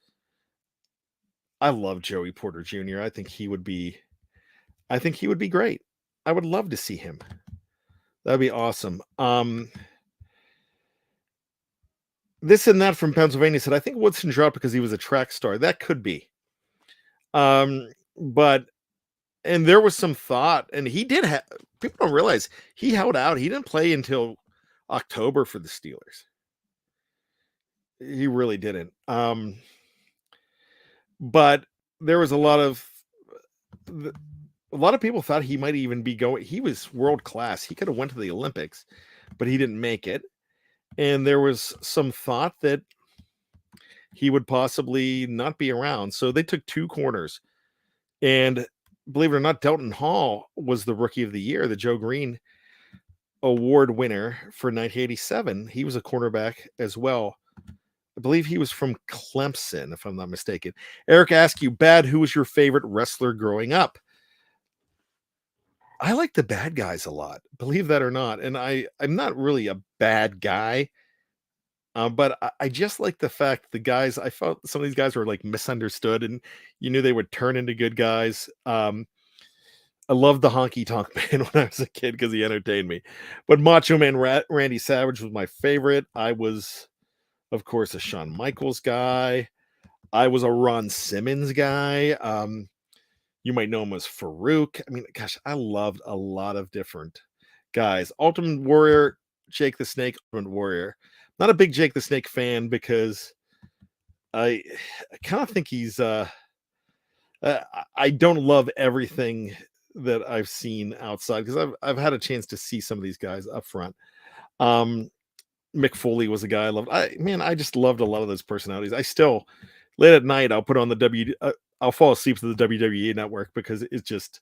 Speaker 1: I love Joey Porter Jr. I think he would be great. I would love to see him. That'd be awesome. This and that from Pennsylvania said, I think Woodson dropped because he was a track star. That could be. But there was some thought, and he did have, people don't realize he held out. He didn't play until October for the Steelers. He really didn't. But there was a lot of people thought he might even be going. He was world class. He could have went to the Olympics, but he didn't make it. And there was some thought that he would possibly not be around. So they took two corners. And believe it or not, Delton Hall was the rookie of the year, the Joe Green award winner for 1987. He was a cornerback as well. I believe he was from Clemson, if I'm not mistaken. Eric asked you, Bad, who was your favorite wrestler growing up? I like the bad guys a lot, believe that or not. And I'm not really a bad guy, but I just like the fact the guys, I felt some of these guys were like misunderstood and you knew they would turn into good guys. I loved the Honky Tonk Man when I was a kid because he entertained me. But Macho Man Randy Savage was my favorite. I was, of course, a Shawn Michaels guy. I was a Ron Simmons guy. You might know him as Farouk. I mean, gosh, I loved a lot of different guys. Ultimate Warrior, Jake the Snake, Ultimate Warrior. Not a big Jake the Snake fan because I kind of think he's I don't love everything that I've seen outside because I've had a chance to see some of these guys up front. Mick Foley was a guy I loved. I just loved a lot of those personalities. I still late at night I'll put on the I'll fall asleep to the WWE network because it's just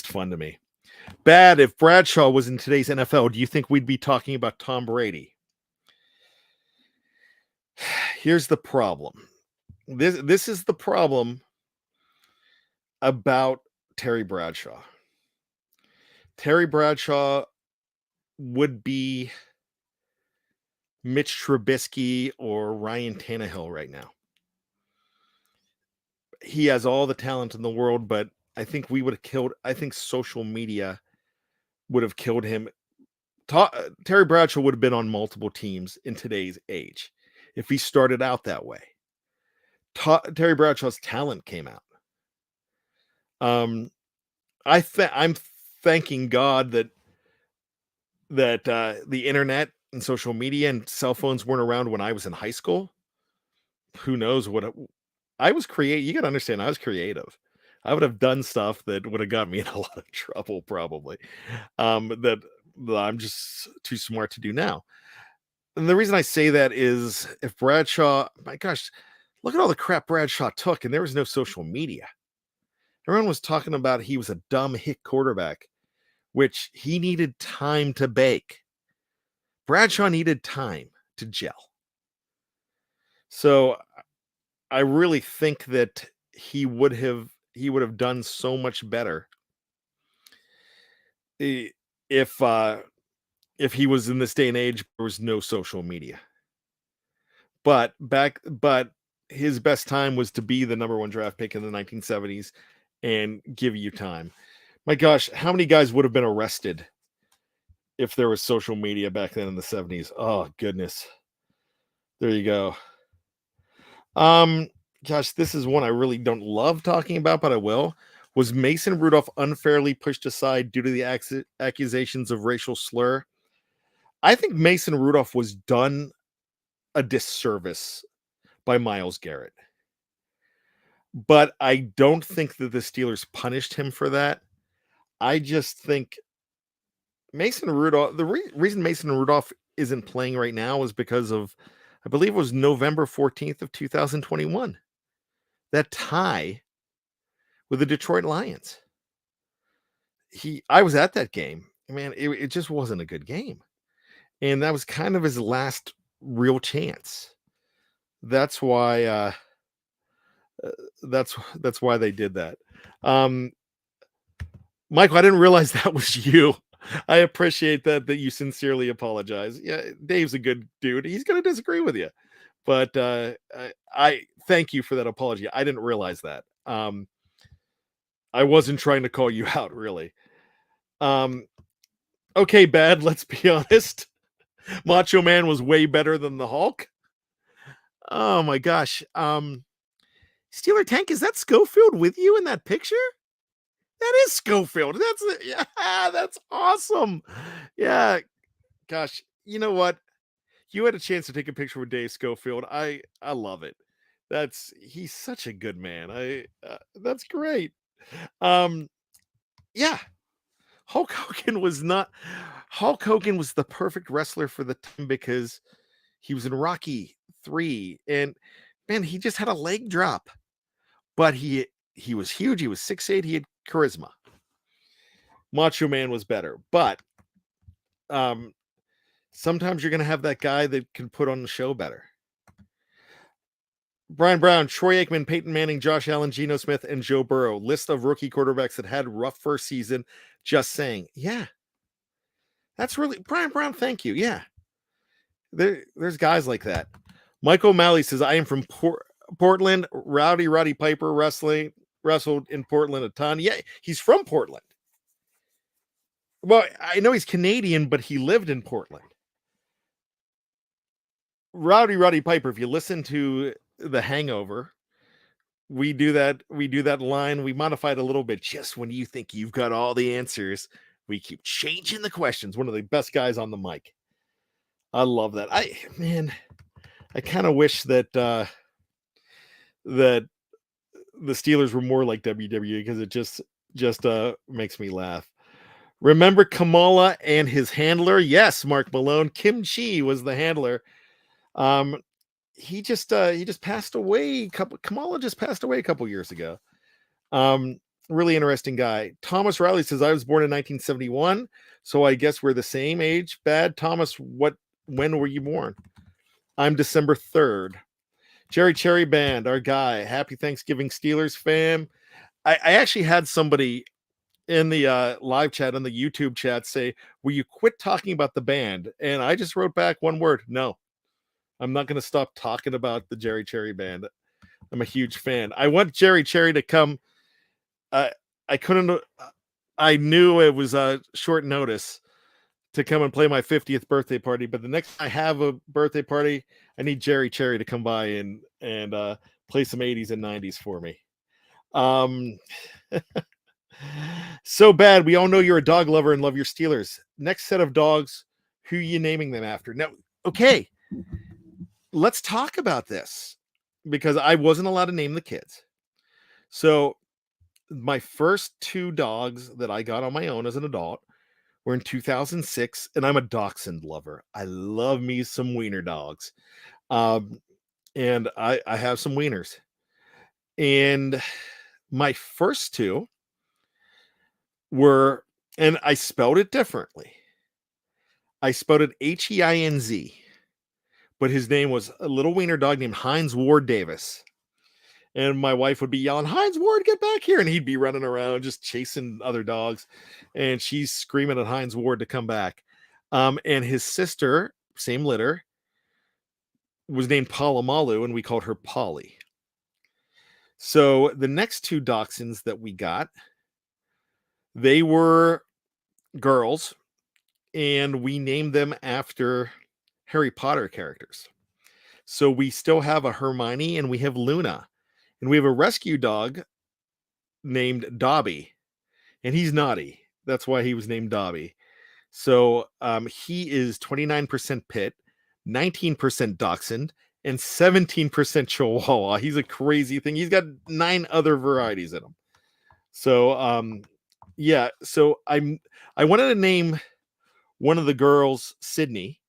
Speaker 1: fun to me. Bad, if Bradshaw was in today's NFL, do you think we'd be talking about Tom Brady? Here's the problem. This is the problem about Terry Bradshaw. Terry Bradshaw would be Mitch Trubisky or Ryan Tannehill right now. He has all the talent in the world, but I think I think social media would have killed him. Terry Bradshaw would have been on multiple teams in today's age if he started out that way. Terry Bradshaw's talent came out. I'm thanking God that the internet and social media and cell phones weren't around when I was in high school. Who knows what I was creative. You got to understand, I was creative. I would have done stuff that would have got me in a lot of trouble, probably. That I'm just too smart to do now. And the reason I say that is if Bradshaw, my gosh, look at all the crap Bradshaw took, and there was no social media. Everyone was talking about he was a dumb hit quarterback, which he needed time to bake. Bradshaw needed time to gel. So I really think that he would have done so much better if he was in this day and age. There was no social media, but his best time was to be the number one draft pick in the 1970s and give you time. My gosh, how many guys would have been arrested if there was social media back then in the 70s? Oh goodness. There you go. Gosh, this is one I really don't love talking about, but I will. Was Mason Rudolph unfairly pushed aside due to the accusations of racial slur? I think Mason Rudolph was done a disservice by Myles Garrett. But I don't think that the Steelers punished him for that. I just think Mason Rudolph, the reason Mason Rudolph isn't playing right now is because of, I believe it was November 14th of 2021. That tie with the Detroit Lions. I was at that game. Man, it just wasn't a good game. And that was kind of his last real chance. That's why that's why they did that. Michael, I didn't realize that was you. I appreciate that you sincerely apologize. Yeah, Dave's a good dude. He's going to disagree with you. But I thank you for that apology. I didn't realize that. I wasn't trying to call you out, really. Okay, Bad, let's be honest. Macho Man was way better than the Hulk. Oh my gosh. Steeler Tank, is that Schofield with you in that picture? That is Schofield. That's awesome. Yeah. Gosh, you know what? You had a chance to take a picture with Dave Schofield. I love it. He's such a good man. That's great. Yeah. Hulk Hogan was the perfect wrestler for the time because he was in Rocky 3 and man, he just had a leg drop. But he he was huge. He was 6'8". He had charisma. Macho Man was better, but sometimes you're going to have that guy that can put on the show better. Brian Brown, Troy Aikman, Peyton Manning, Josh Allen, Geno Smith, and Joe Burrow. List of rookie quarterbacks that had rough first season. Just saying. Yeah. That's really Brian Brown. Thank you. Yeah. There's guys like that. Michael O'Malley says, I am from Portland. Roddy Piper wrestled in Portland a ton. Yeah, he's from Portland. Well, I know he's Canadian, but he lived in Portland. Roddy Piper, if you listen to The Hangover, we do that line. We modify it a little bit. Just when you think you've got all the answers, we keep changing the questions. One of the best guys on the mic. I love that. I kind of wish that that the Steelers were more like WWE, because it just makes me laugh. Remember Kamala and his handler? Yes, Mark Malone. Kim Chi was the handler. He just passed away. Kamala just passed away a couple years ago. Really interesting guy. Thomas Riley says, I was born in 1971, so I guess we're the same age. Bad Thomas, when were you born? I'm December 3rd. Jerry Cherry Band, our guy. Happy Thanksgiving, Steelers fam. I actually had somebody in the live chat on the YouTube chat say, will you quit talking about the band? And I just wrote back one word: no. I'm not going to stop talking about the Jerry Cherry Band. I'm a huge fan. I want Jerry Cherry to come. I couldn't. I knew it was a short notice to come and play my 50th birthday party, but the next time I have a birthday party, I need Jerry Cherry to come by and play some 80s and 90s for me. So bad. We all know you're a dog lover and love your Steelers. Next set of dogs, who are you naming them after? Now, okay, let's talk about this, because I wasn't allowed to name the kids. So my first two dogs that I got on my own as an adult were in 2006, and I'm a dachshund lover. I love me some wiener dogs. And I have some wieners. And my first two were, and I spelled it differently. I spelled it Heinz, but his name was a little wiener dog named Heinz Ward Davis. And my wife would be yelling, Heinz Ward, get back here. And he'd be running around just chasing other dogs. And she's screaming at Heinz Ward to come back. And his sister, same litter, was named Palamalu, and we called her Polly. So the next two dachshunds that we got, they were girls, and we named them after Harry Potter characters. So we still have a Hermione, and we have Luna. And we have a rescue dog named Dobby, and he's naughty. That's why he was named Dobby. So he is 29% pit, 19% dachshund, and 17% Chihuahua. He's a crazy thing. He's got 9 other varieties in him. So yeah. So I wanted to name one of the girls Sydney,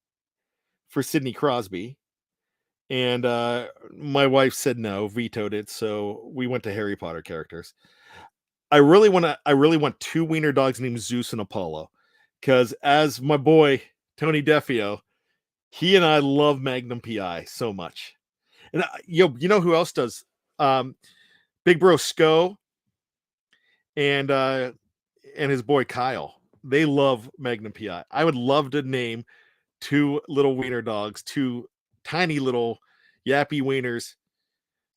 Speaker 1: for Sidney Crosby. And my wife said no, vetoed it. So we went to Harry Potter characters. I really want 2 wiener dogs named Zeus and Apollo, because as my boy Tony Defio, he and I love Magnum PI so much. And you know who else does? Big Bro Sco and his boy Kyle. They love Magnum PI. I would love to name 2 little wiener dogs, 2 tiny little yappy wieners,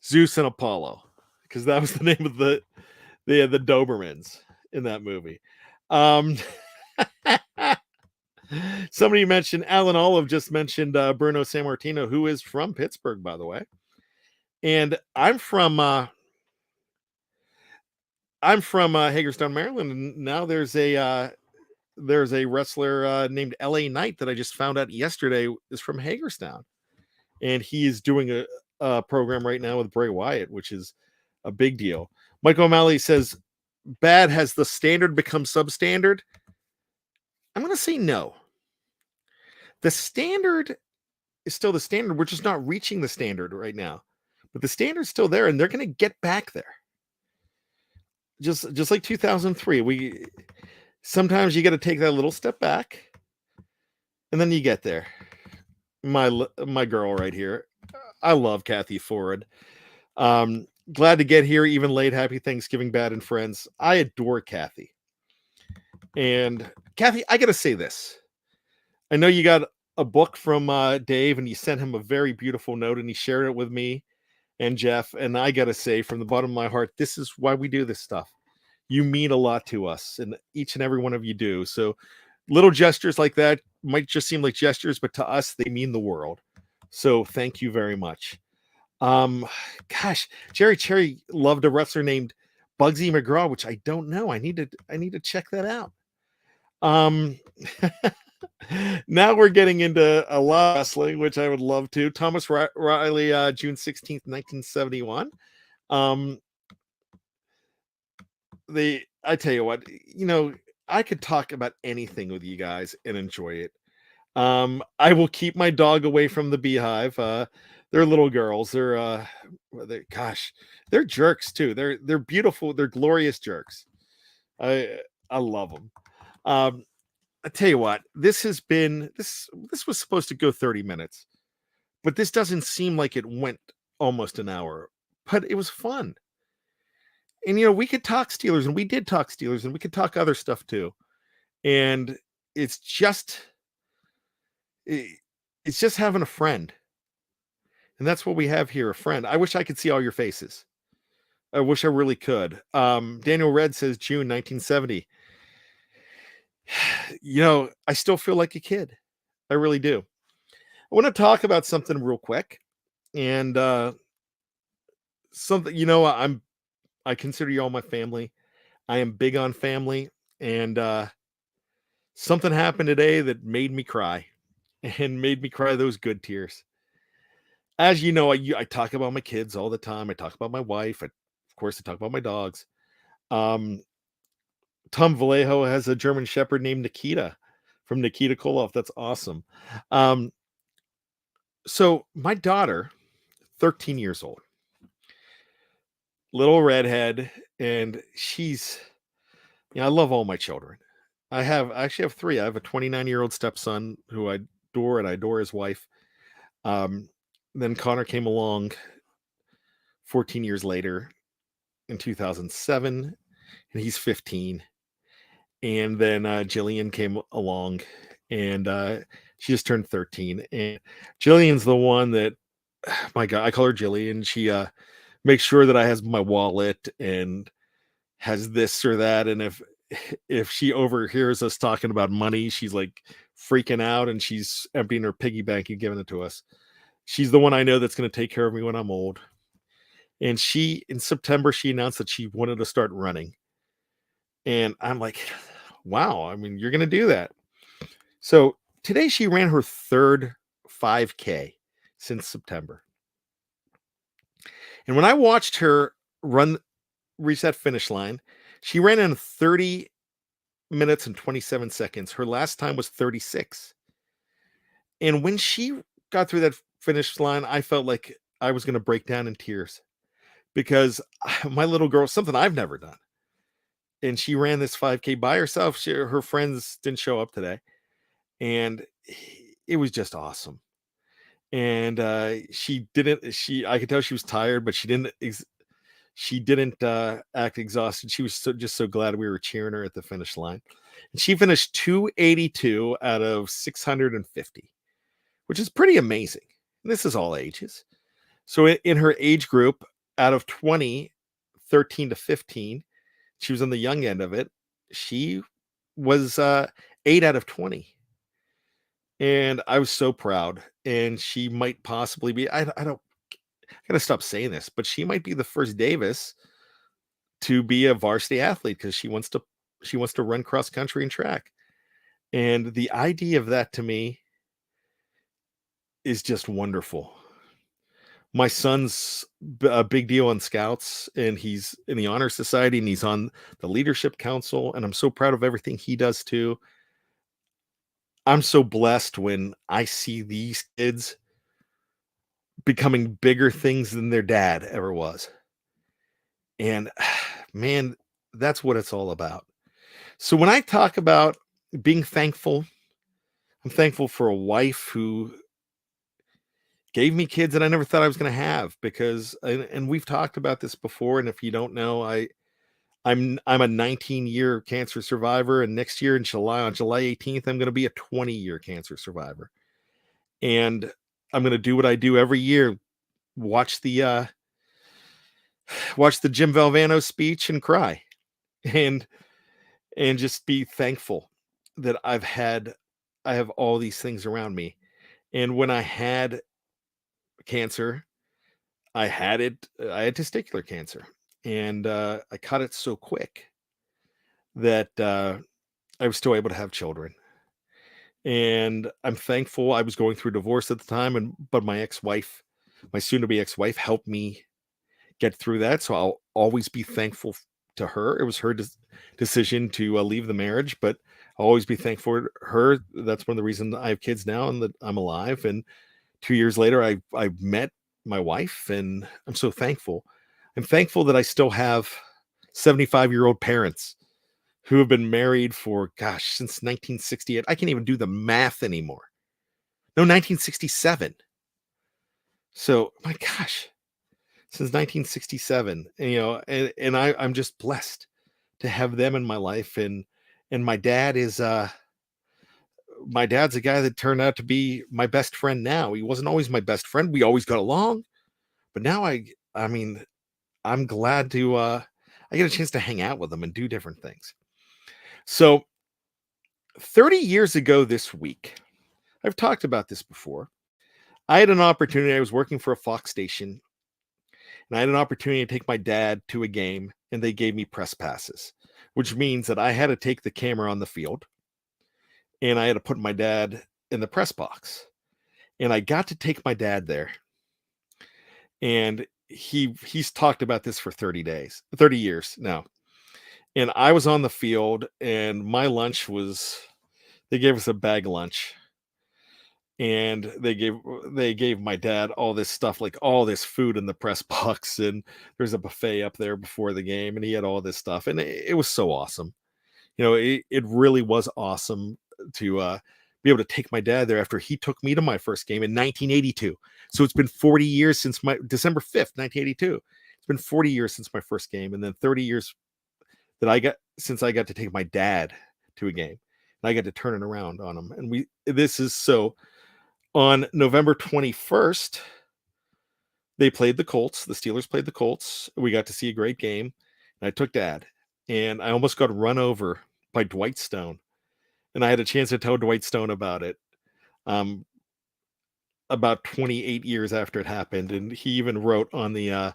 Speaker 1: Zeus and Apollo, because that was the name of the Dobermans in that movie. Somebody mentioned, Alan Olive just mentioned Bruno Sammartino, who is from Pittsburgh, by the way. And I'm from Hagerstown, Maryland, and now there's a wrestler named LA Knight that I just found out yesterday is from Hagerstown. And he is doing a program right now with Bray Wyatt, which is a big deal. Michael O'Malley says, bad, has the standard become substandard? I'm going to say no. The standard is still the standard. We're just not reaching the standard right now. But the standard's still there, and they're going to get back there. just like 2003. We sometimes you got to take that little step back, and then you get there. My girl right here. I love Kathy Ford. Glad to get here, even late. Happy Thanksgiving, Bad and Friends. I adore Kathy. And Kathy, I got to say this. I know you got a book from Dave, and you sent him a very beautiful note, and he shared it with me and Jeff. And I got to say, from the bottom of my heart, this is why we do this stuff. You mean a lot to us, and each and every one of you do. So little gestures like that might just seem like gestures, but to us, they mean the world. So thank you very much. Um, Gosh, Jerry Cherry loved a wrestler named Bugsy McGraw, which I don't know. I need to check that out. Um, Now we're getting into a lot of wrestling, which I would love to. Thomas Riley, June 16th, 1971. Um, I tell you what, I could talk about anything with you guys and enjoy it. I will keep my dog away from the beehive. They're little girls. Gosh, they're jerks too. They're beautiful. They're glorious jerks. I love them. I tell you what, this was supposed to go 30 minutes, but this doesn't seem like it went almost an hour. But it was fun. And we could talk Steelers, and we did talk Steelers, and we could talk other stuff too. And it's just it's just having a friend. And that's what we have here, a friend. I wish I could see all your faces. I wish I really could. Daniel Red says June 1970. I still feel like a kid. I really do. I want to talk about something real quick. And something, I consider you all my family. I am big on family. And something happened today that made me cry and made me cry those good tears. As you know, I talk about my kids all the time. I talk about my wife. Of course, I talk about my dogs. Um, Tom Vallejo has a German Shepherd named Nikita from Nikita Koloff. That's awesome. Um, so my daughter, 13 years old, little redhead, and I love all my children. I actually have three. I have a 29-year-old stepson who I adore, and I adore his wife. Then Connor came along 14 years later in 2007, and he's 15. And then Jillian came along, and she just turned 13. And Jillian's the one that, my God, I call her Jillian. She makes sure that I has my wallet and has this or that. And if she overhears us talking about money, she's like freaking out, and she's emptying her piggy bank and giving it to us. She's the one I know that's going to take care of me when I'm old. And in September, she announced that she wanted to start running. And I'm like, wow, I mean, you're going to do that. So today she ran her third 5K since September. And when I watched her reach that finish line, she ran in 30 minutes and 27 seconds. Her last time was 36. And when she got through that finish line, I felt like I was going to break down in tears because my little girl, something I've never done. And she ran this 5K by herself. Her friends didn't show up today. And it was just awesome. And I could tell she was tired, but she didn't act exhausted. She was just so glad we were cheering her at the finish line. And she finished 282 out of 650, which is pretty amazing. And this is all ages. So in her age group, out of 20, 13 to 15, she was on the young end of it. She was 8 out of 20. And I was so proud. And she might possibly be, I gotta stop saying this, but she might be the first Davis to be a varsity athlete because she wants to run cross country and track. And the idea of that to me is just wonderful. My son's a big deal on Scouts, and he's in the Honor Society, and he's on the Leadership Council, and I'm so proud of everything he does too. I'm so blessed when I see these kids becoming bigger things than their dad ever was. And man, That's what it's all about. So when I talk about being thankful, I'm thankful for a wife who gave me kids that I never thought I was going to have because and we've talked about this before, and if you don't know, I'm a 19-year cancer survivor, and next year in July, on July 18th, I'm going to be a 20-year cancer survivor. And I'm going to do what I do every year, watch the watch the Jim Valvano speech and cry. And just be thankful that I have all these things around me. And when I had cancer, I had testicular cancer, and I caught it so quick that I was still able to have children. And I'm thankful. I was going through divorce at the time, but my ex-wife, my soon-to-be ex-wife, helped me get through that. So I'll always be thankful to her. It was her decision to leave the marriage, but I'll always be thankful to her. That's one of the reasons I have kids now and that I'm alive. And 2 years later, I met my wife, and I'm so thankful. I'm thankful that I still have 75-year-old parents who have been married for, gosh, since 1968. I can't even do the math anymore. No, 1967. So, my gosh, since 1967, and, I'm just blessed to have them in my life. And my dad's a guy that turned out to be my best friend now. He wasn't always my best friend. We always got along, but now I mean, I'm glad to I get a chance to hang out with him and do different things. So 30 years ago this week, I've talked about this before. I had an opportunity. I was working for a Fox station, and I had an opportunity to take my dad to a game, and they gave me press passes, which means that I had to take the camera on the field, and I had to put my dad in the press box. And I got to take my dad there, and he's talked about this for 30 years now. And I was on the field, and my lunch was, they gave us a bag lunch, and they gave my dad all this stuff, like all this food in the press box, and there's a buffet up there before the game, and he had all this stuff, and it was so awesome. It really was awesome to be able to take my dad there after he took me to my first game in 1982. So it's been 40 years since my December 5th, 1982. It's been 40 years since my first game, and then 30 years that I got to take my dad to a game, and I got to turn it around on him. And this is so on November 21st, they played the Colts. The Steelers played the Colts. We got to see a great game, and I took dad, and I almost got run over by Dwight Stone, and I had a chance to tell Dwight Stone about it. About 28 years after it happened, and he even wrote on the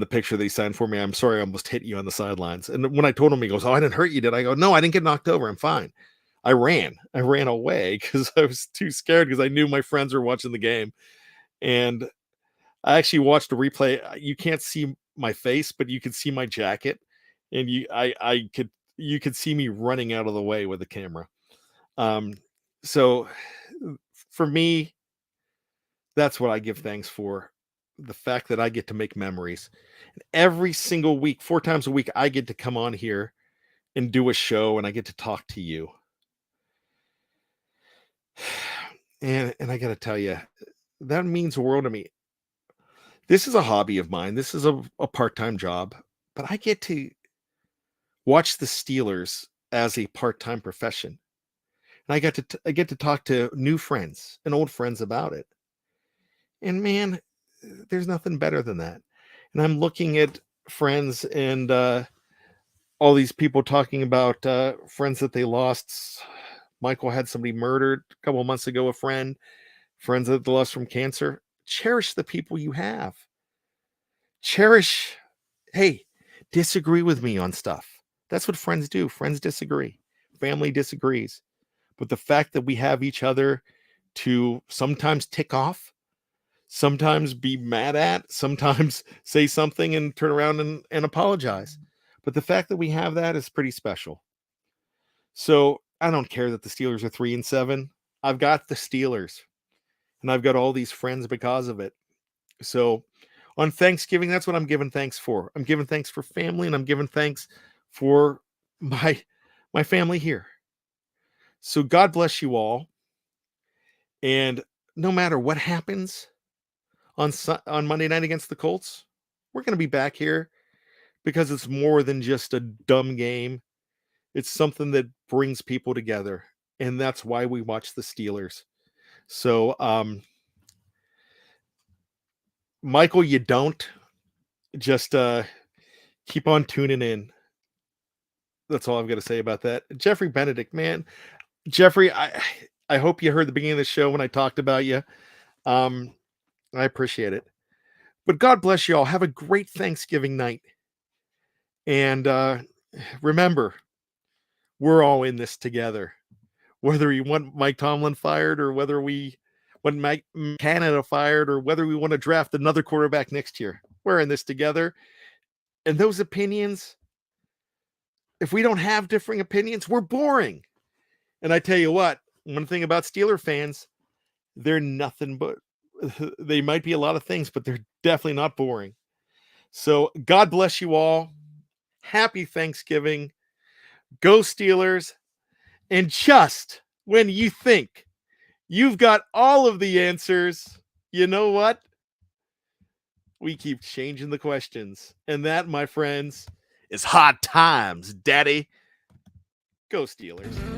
Speaker 1: picture that he signed for me, "I'm sorry, I almost hit you on the sidelines." And when I told him, he goes, "Oh, I didn't hurt you, did I?" Go, "No, I didn't get knocked over. I'm fine." I ran away because I was too scared because I knew my friends were watching the game. And I actually watched a replay. You can't see my face, but you can see my jacket, and you could see me running out of the way with the camera. So for me, that's what I give thanks for. The fact that I get to make memories. And every single week, 4 times a week, I get to come on here and do a show, and I get to talk to you. And I got to tell you, that means the world to me. This is a hobby of mine. This is a part-time job, but I get to watch the Steelers as a part-time profession. And I get to talk to new friends and old friends about it. And man, there's nothing better than that. And I'm looking at friends and all these people talking about friends that they lost. Michael had somebody murdered a couple of months ago, a friends that they lost from cancer. Cherish the people you have. Cherish, hey, disagree with me on stuff. That's what friends do. Friends disagree. Family disagrees. But the fact that we have each other to sometimes tick off, sometimes be mad at, sometimes say something and turn around and apologize. But the fact that we have that is pretty special. So I don't care that the Steelers are 3-7. I've got the Steelers, and I've got all these friends because of it. So on Thanksgiving, that's what I'm giving thanks for. I'm giving thanks for family, and I'm giving thanks for my family here. So God bless you all. And no matter what happens on Monday night against the Colts, we're going to be back here because it's more than just a dumb game. It's something that brings people together, and that's why we watch the Steelers. So, Michael, you don't just keep on tuning in. That's all I've got to say about that. Jeffrey Benedict, man, Jeffrey, I hope you heard the beginning of the show when I talked about you. I appreciate it. But God bless you all. Have a great Thanksgiving night. And remember, we're all in this together. Whether you want Mike Tomlin fired or whether we want Mike Canada fired or whether we want to draft another quarterback next year, we're in this together. And those opinions, if we don't have differing opinions, we're boring. And I tell you what, one thing about Steeler fans, they're nothing but, they might be a lot of things, but they're definitely not boring. So God bless you all. Happy Thanksgiving. Go Steelers. And just when you think you've got all of the answers, you know what? We keep changing the questions. And that, my friends, is hard times, Daddy. Go Steelers.